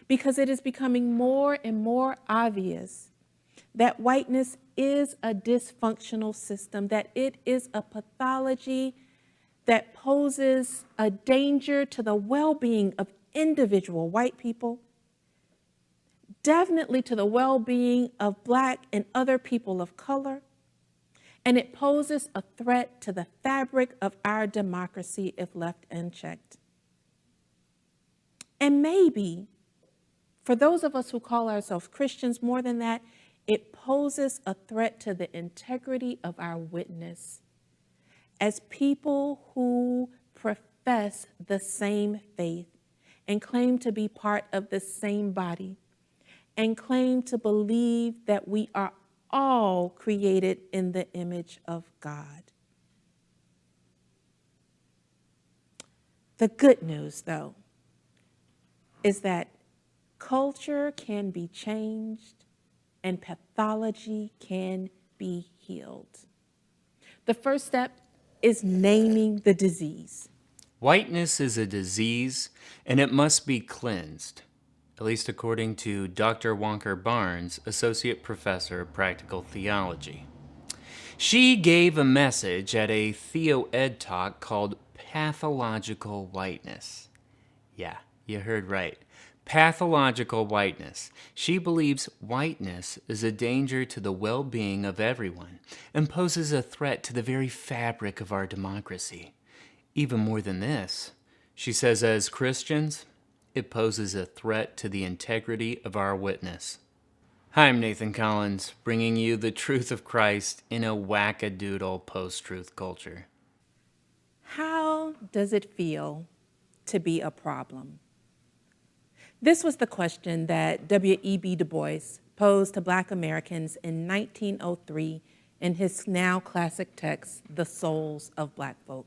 because it is becoming more and more obvious that whiteness is a dysfunctional system, that it is a pathology that poses a danger to the well-being of individual white people, definitely to the well-being of Black and other people of color, and it poses a threat to the fabric of our democracy if left unchecked. And maybe, for those of us who call ourselves Christians, more than that, it poses a threat to the integrity of our witness as people who profess the same faith and claim to be part of the same body and claim to believe that we are all created in the image of God. The good news, though, is that culture can be changed and pathology can be healed. The first step is naming the disease. Whiteness is a disease, and it must be cleansed, at least according to Dr. Walker Barnes, Associate Professor of Practical Theology. She gave a message at a TheoEd Talk called Pathological Whiteness. Yeah, you heard right. Pathological whiteness. She believes whiteness is a danger to the well-being of everyone and poses a threat to the very fabric of our democracy. Even more than this, she says as Christians, it poses a threat to the integrity of our witness. Hi, I'm Nathan Collins, bringing you the truth of Christ in a wackadoodle post-truth culture. How does it feel to be a problem? This was the question that W.E.B. Du Bois posed to Black Americans in 1903 in his now classic text, The Souls of Black Folk.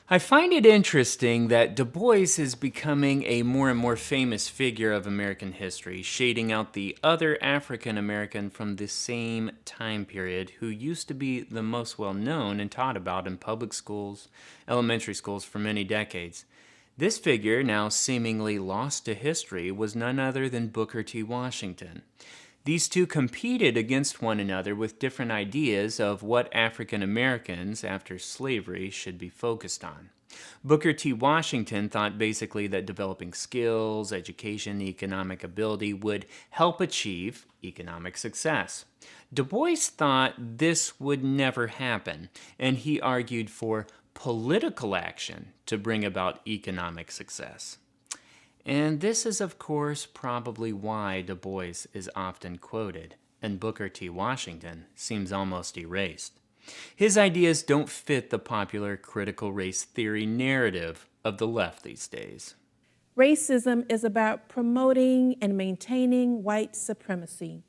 I find it interesting that Du Bois is becoming a more and more famous figure of American history, shading out the other African American from the same time period who used to be the most well-known and taught about in public schools, elementary schools for many decades. This figure, now seemingly lost to history, was none other than Booker T. Washington. These two competed against one another with different ideas of what African Americans, after slavery, should be focused on. Booker T. Washington thought basically that developing skills, education, economic ability would help achieve economic success. Du Bois thought this would never happen, and he argued for political action to bring about economic success. And this is, of course, probably why Du Bois is often quoted, and Booker T. Washington seems almost erased. His ideas don't fit the popular critical race theory narrative of the left these days. Racism is about promoting and maintaining white supremacy,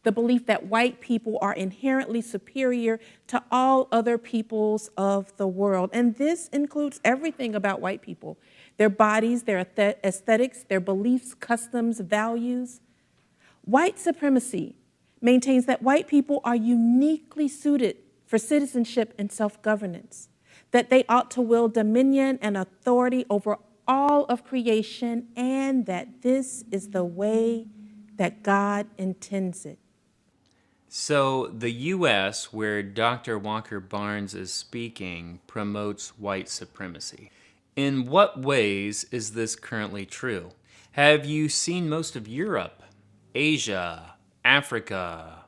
the belief that white people are inherently superior to all other peoples of the world. And this includes everything about white people: their bodies, their aesthetics, their beliefs, customs, values. White supremacy maintains that white people are uniquely suited for citizenship and self-governance, that they ought to wield dominion and authority over all of creation, and that this is the way that God intends it. So the U.S., where Dr. Walker Barnes is speaking, promotes white supremacy. In what ways is this currently true? Have you seen most of Europe, Asia, Africa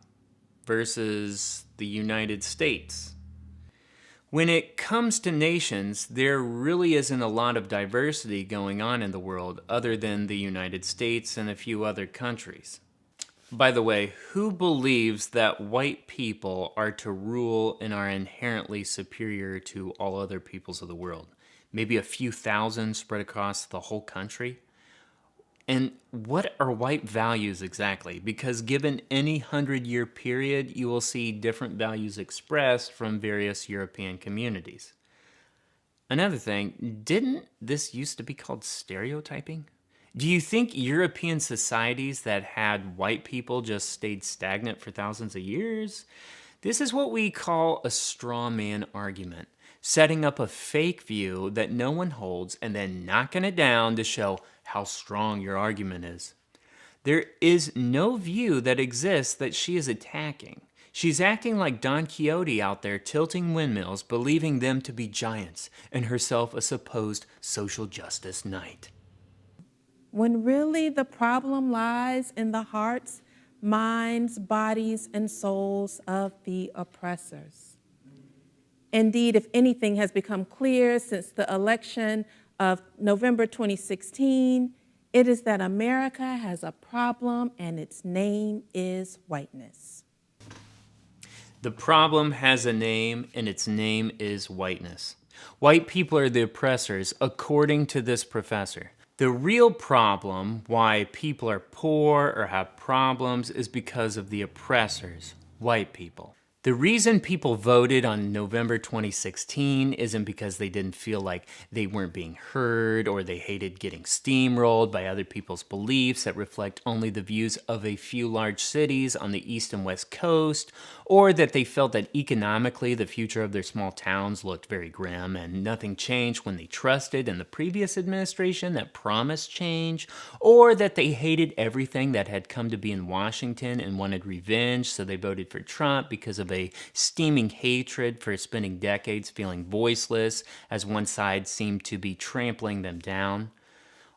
versus the United States? When it comes to nations, there really isn't a lot of diversity going on in the world other than the United States and a few other countries. By the way, who believes that white people are to rule and are inherently superior to all other peoples of the world? Maybe a few thousand spread across the whole country? And what are white values exactly? Because given any 100-year period, you will see different values expressed from various European communities. Another thing, didn't this used to be called stereotyping? Do you think European societies that had white people just stayed stagnant for thousands of years? This is what we call a straw man argument, setting up a fake view that no one holds and then knocking it down to show how strong your argument is. There is no view that exists that she is attacking. She's acting like Don Quixote out there tilting windmills, believing them to be giants, and herself a supposed social justice knight. When really the problem lies in the hearts, minds, bodies, and souls of the oppressors. Indeed, if anything has become clear since the election of November 2016, it is that America has a problem and its name is whiteness. The problem has a name, and its name is whiteness. White people are the oppressors, according to this professor. The real problem, why people are poor or have problems, is because of the oppressors, white people. The reason people voted on November 2016 isn't because they didn't feel like they weren't being heard or they hated getting steamrolled by other people's beliefs that reflect only the views of a few large cities on the East and West Coast, or that they felt that economically the future of their small towns looked very grim and nothing changed when they trusted in the previous administration that promised change, or that they hated everything that had come to be in Washington and wanted revenge, so they voted for Trump because of a steaming hatred for spending decades feeling voiceless as one side seemed to be trampling them down?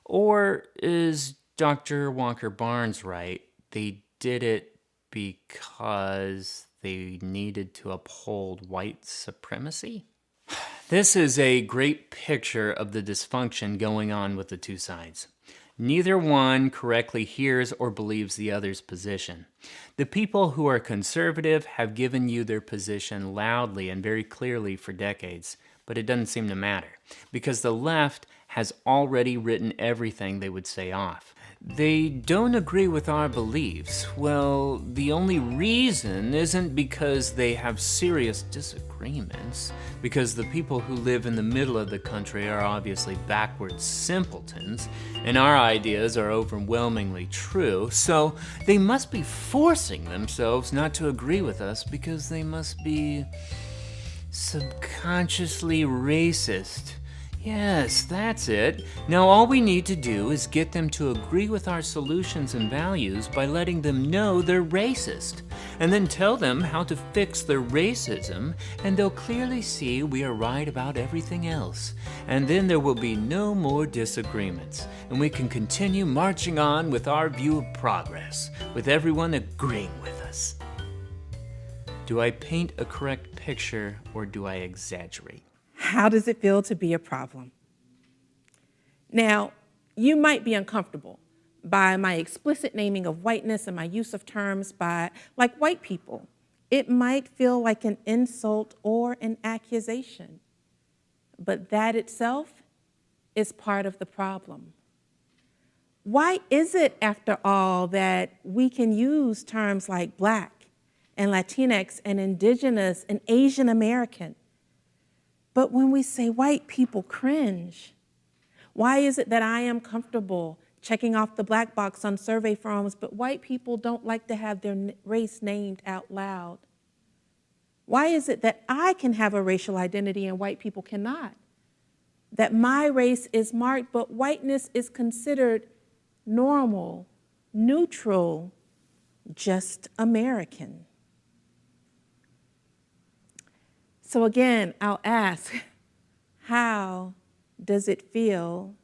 Or is Dr. Walker Barnes right? They did it because they needed to uphold white supremacy? This is a great picture of the dysfunction going on with the two sides. Neither one correctly hears or believes the other's position. The people who are conservative have given you their position loudly and very clearly for decades, but it doesn't seem to matter, because the left has already written everything they would say off. They don't agree with our beliefs. Well, the only reason isn't because they have serious disagreements, because the people who live in the middle of the country are obviously backward simpletons, and our ideas are overwhelmingly true, so they must be forcing themselves not to agree with us because they must be subconsciously racist. Yes, that's it. Now all we need to do is get them to agree with our solutions and values by letting them know they're racist, and then tell them how to fix their racism, and they'll clearly see we are right about everything else. And then there will be no more disagreements, and we can continue marching on with our view of progress, with everyone agreeing with us. Do I paint a correct picture, or do I exaggerate? How does it feel to be a problem? Now, you might be uncomfortable by my explicit naming of whiteness and my use of terms like white people. It might feel like an insult or an accusation, but that itself is part of the problem. Why is it, after all, that we can use terms like Black and Latinx and Indigenous and Asian American, but when we say white people cringe? Why is it that I am comfortable checking off the black box on survey forms, but white people don't like to have their race named out loud? Why is it that I can have a racial identity and white people cannot? That my race is marked, but whiteness is considered normal, neutral, just American? So again, I'll ask, how does it feel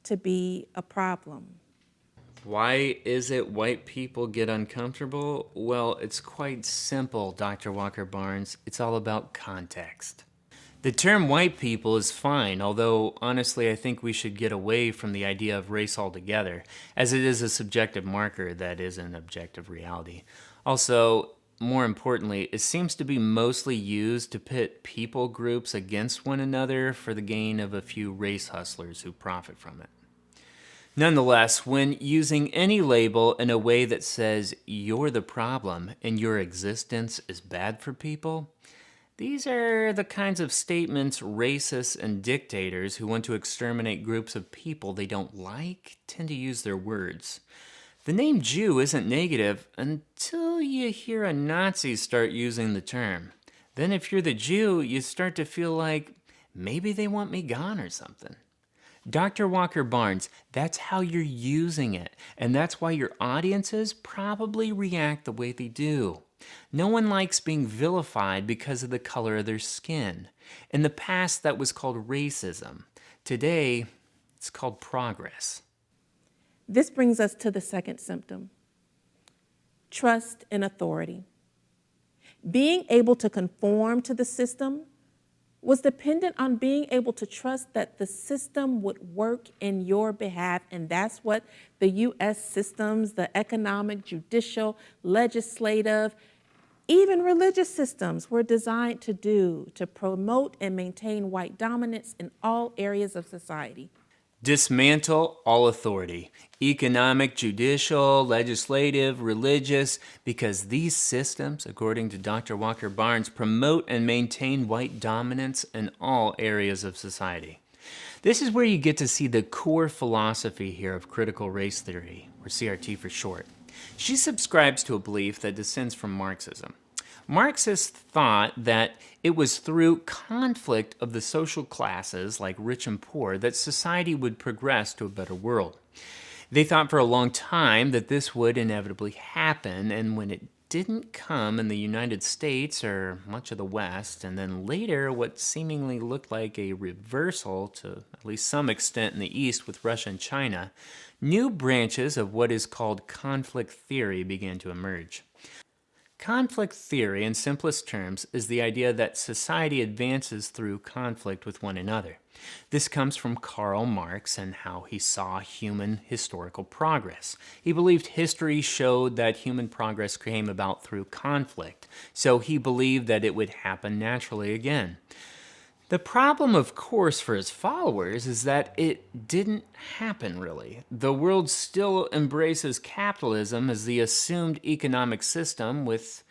to be a problem? Why is it white people get uncomfortable? Well, it's quite simple, Dr. Walker Barnes. It's all about context. The term white people is fine, although honestly I think we should get away from the idea of race altogether, as it is a subjective marker that is an objective reality. Also, more importantly, it seems to be mostly used to pit people groups against one another for the gain of a few race hustlers who profit from it. Nonetheless, when using any label in a way that says you're the problem and your existence is bad for people, these are the kinds of statements racists and dictators who want to exterminate groups of people they don't like tend to use their words. The name Jew isn't negative until you hear a Nazi start using the term. Then if you're the Jew, you start to feel like maybe they want me gone or something. Dr. Walker Barnes, that's how you're using it, and that's why your audiences probably react the way they do. No one likes being vilified because of the color of their skin. In the past, that was called racism. Today, it's called progress. This brings us to the second symptom: trust in authority. Being able to conform to the system was dependent on being able to trust that the system would work in your behalf. And that's what the U.S. systems, the economic, judicial, legislative, even religious systems were designed to do, to promote and maintain white dominance in all areas of society. Dismantle all authority, economic, judicial, legislative, religious, because these systems, according to Dr. Walker Barnes, promote and maintain white dominance in all areas of society. This is where you get to see the core philosophy here of critical race theory, or CRT for short. She subscribes to a belief that descends from Marxism. Marxists thought that it was through conflict of the social classes, like rich and poor, that society would progress to a better world. They thought for a long time that this would inevitably happen, and when it didn't come in the United States or much of the West, and then later what seemingly looked like a reversal to at least some extent in the East with Russia and China, new branches of what is called conflict theory began to emerge. Conflict theory, in simplest terms, is the idea that society advances through conflict with one another. This comes from Karl Marx and how he saw human historical progress. He believed history showed that human progress came about through conflict, so he believed that it would happen naturally again. The problem, of course, for his followers is that it didn't happen really. The world still embraces capitalism as the assumed economic system with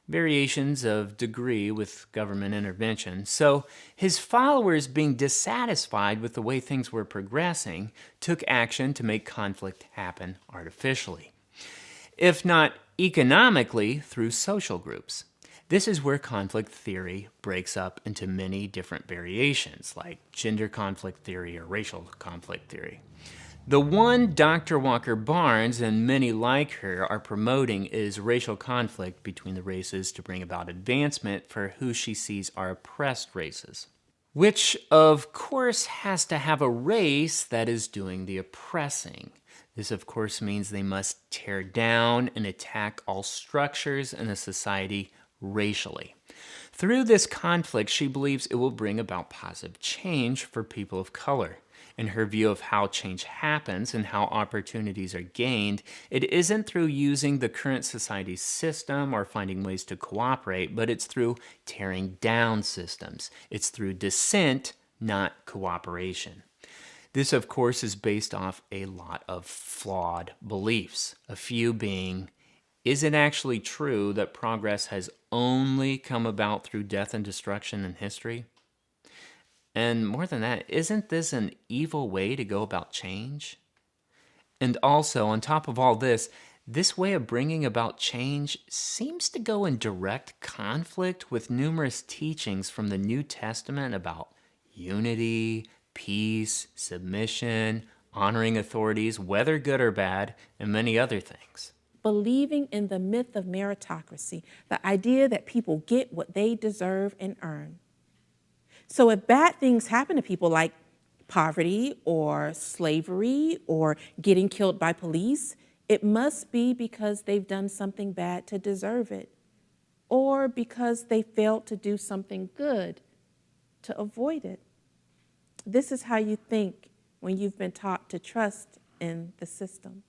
variations of degree with government intervention. So his followers, being dissatisfied with the way things were progressing, took action to make conflict happen artificially, if not economically, through social groups. This is where conflict theory breaks up into many different variations, like gender conflict theory or racial conflict theory. The one Dr. Walker Barnes and many like her are promoting is racial conflict between the races to bring about advancement for who she sees are oppressed races, which of course has to have a race that is doing the oppressing. This, of course, means they must tear down and attack all structures in a society racially. Through this conflict, she believes it will bring about positive change for people of color. In her view of how change happens and how opportunities are gained, it isn't through using the current society's system or finding ways to cooperate, but it's through tearing down systems. It's through dissent, not cooperation. This, of course, is based off a lot of flawed beliefs, a few being: is it actually true that progress has only come about through death and destruction in history? And more than that, isn't this an evil way to go about change? And also, on top of all this way of bringing about change seems to go in direct conflict with numerous teachings from the New Testament about unity, peace, submission, honoring authorities, whether good or bad, and many other things. Believing in the myth of meritocracy, the idea that people get what they deserve and earn. So if bad things happen to people like poverty or slavery or getting killed by police, it must be because they've done something bad to deserve it, or because they failed to do something good to avoid it. This is how you think when you've been taught to trust in the system.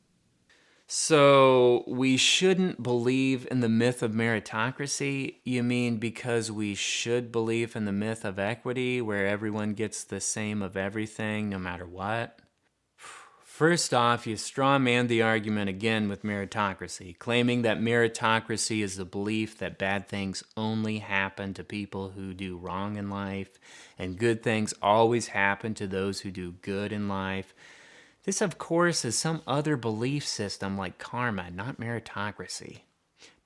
So we shouldn't believe in the myth of meritocracy? You mean because we should believe in the myth of equity, where everyone gets the same of everything no matter what? First off, you strawman the argument again with meritocracy, claiming that meritocracy is the belief that bad things only happen to people who do wrong in life, and good things always happen to those who do good in life. This, of course, is some other belief system like karma, not meritocracy.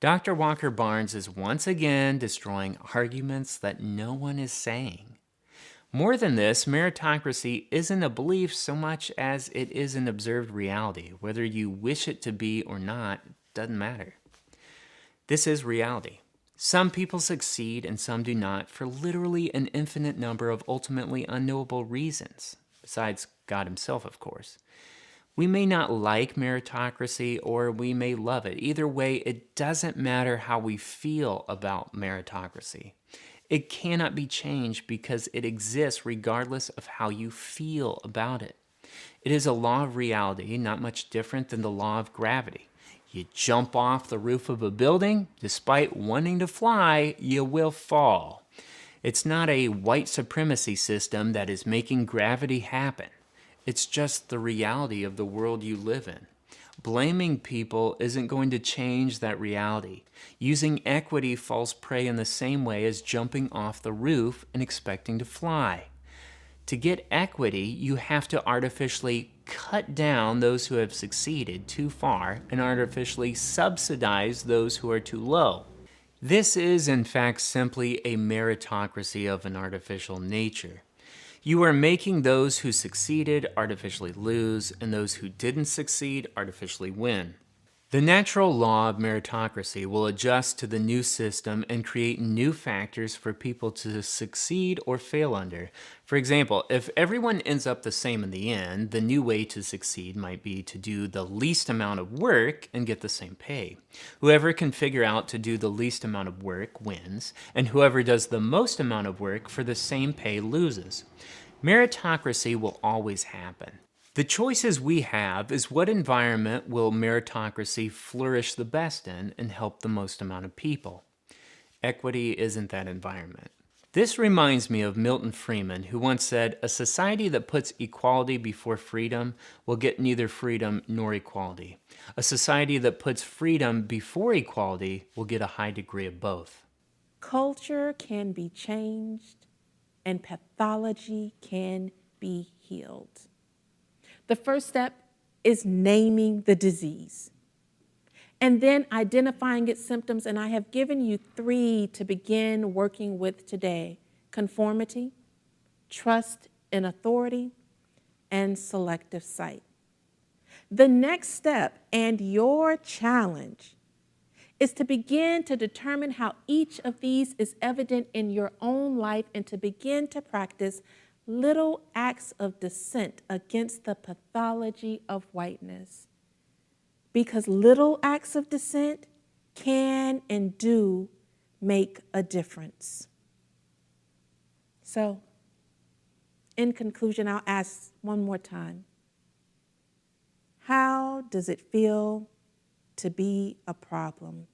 Dr. Walker Barnes is once again destroying arguments that no one is saying. More than this, meritocracy isn't a belief so much as it is an observed reality. Whether you wish it to be or not, doesn't matter. This is reality. Some people succeed and some do not for literally an infinite number of ultimately unknowable reasons, besides God himself, of course. We may not like meritocracy or we may love it. Either way, it doesn't matter how we feel about meritocracy. It cannot be changed because it exists regardless of how you feel about it. It is a law of reality, not much different than the law of gravity. You jump off the roof of a building, despite wanting to fly, you will fall. It's not a white supremacy system that is making gravity happen. It's just the reality of the world you live in. Blaming people isn't going to change that reality. Using equity falls prey in the same way as jumping off the roof and expecting to fly. To get equity, you have to artificially cut down those who have succeeded too far and artificially subsidize those who are too low. This is, in fact, simply a meritocracy of an artificial nature. You are making those who succeeded artificially lose, and those who didn't succeed artificially win. The natural law of meritocracy will adjust to the new system and create new factors for people to succeed or fail under. For example, if everyone ends up the same in the end, the new way to succeed might be to do the least amount of work and get the same pay. Whoever can figure out to do the least amount of work wins, and whoever does the most amount of work for the same pay loses. Meritocracy will always happen. The choices we have is what environment will meritocracy flourish the best in and help the most amount of people. Equity isn't that environment. This reminds me of Milton Friedman, who once said, "A society that puts equality before freedom will get neither freedom nor equality. A society that puts freedom before equality will get a high degree of both." Culture can be changed and pathology can be healed. The first step is naming the disease and then identifying its symptoms. And I have given you 3 to begin working with today: conformity, trust in authority, and selective sight. The next step and your challenge is to begin to determine how each of these is evident in your own life and to begin to practice little acts of dissent against the pathology of whiteness. Because little acts of dissent can and do make a difference. So, in conclusion, I'll ask one more time. How does it feel to be a problem?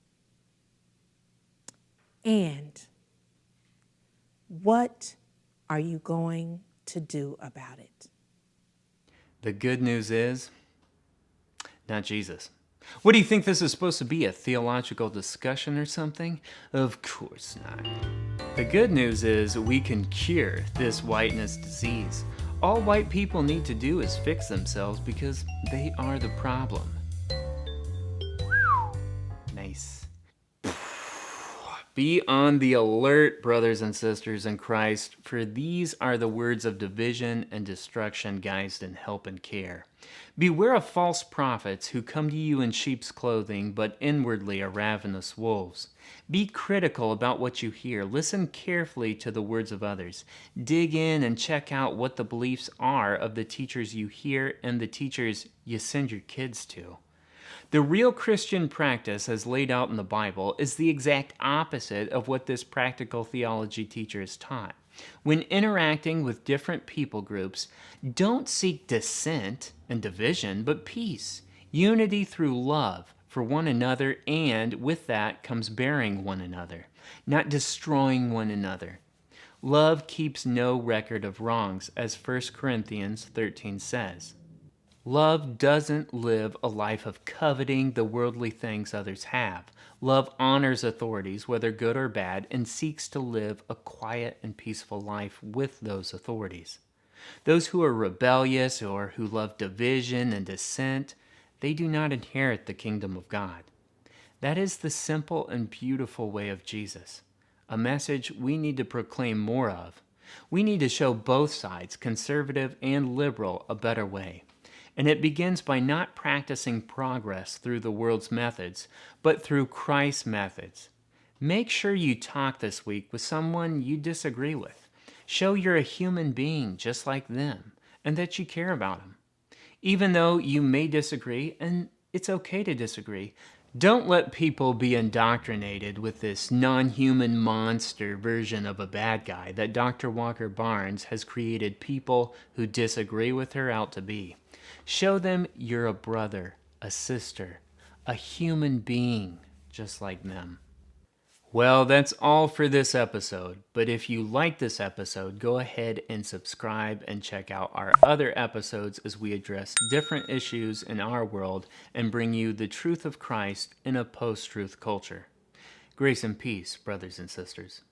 And what are you going to do about it? The good news is, not Jesus. What do you think this is supposed to be, a theological discussion or something? Of course not. The good news is we can cure this whiteness disease. All white people need to do is fix themselves because they are the problem. Nice. Be on the alert, brothers and sisters in Christ, for these are the words of division and destruction guised in help and care. Beware of false prophets who come to you in sheep's clothing, but inwardly are ravenous wolves. Be critical about what you hear. Listen carefully to the words of others. Dig in and check out what the beliefs are of the teachers you hear and the teachers you send your kids to. The real Christian practice, as laid out in the Bible, is the exact opposite of what this practical theology teacher has taught. When interacting with different people groups, don't seek dissent and division, but peace, unity through love for one another, and with that comes bearing one another, not destroying one another. Love keeps no record of wrongs, as 1 Corinthians 13 says. Love doesn't live a life of coveting the worldly things others have. Love honors authorities, whether good or bad, and seeks to live a quiet and peaceful life with those authorities. Those who are rebellious or who love division and dissent, they do not inherit the kingdom of God. That is the simple and beautiful way of Jesus, a message we need to proclaim more of. We need to show both sides, conservative and liberal, a better way. And it begins by not practicing progress through the world's methods, but through Christ's methods. Make sure you talk this week with someone you disagree with. Show you're a human being just like them, and that you care about them. Even though you may disagree, and it's okay to disagree, don't let people be indoctrinated with this non-human monster version of a bad guy that Dr. Walker Barnes has created people who disagree with her out to be. Show them you're a brother, a sister, a human being just like them. Well, that's all for this episode, but if you like this episode, go ahead and subscribe and check out our other episodes as we address different issues in our world and bring you the truth of Christ in a post-truth culture. Grace and peace, brothers and sisters.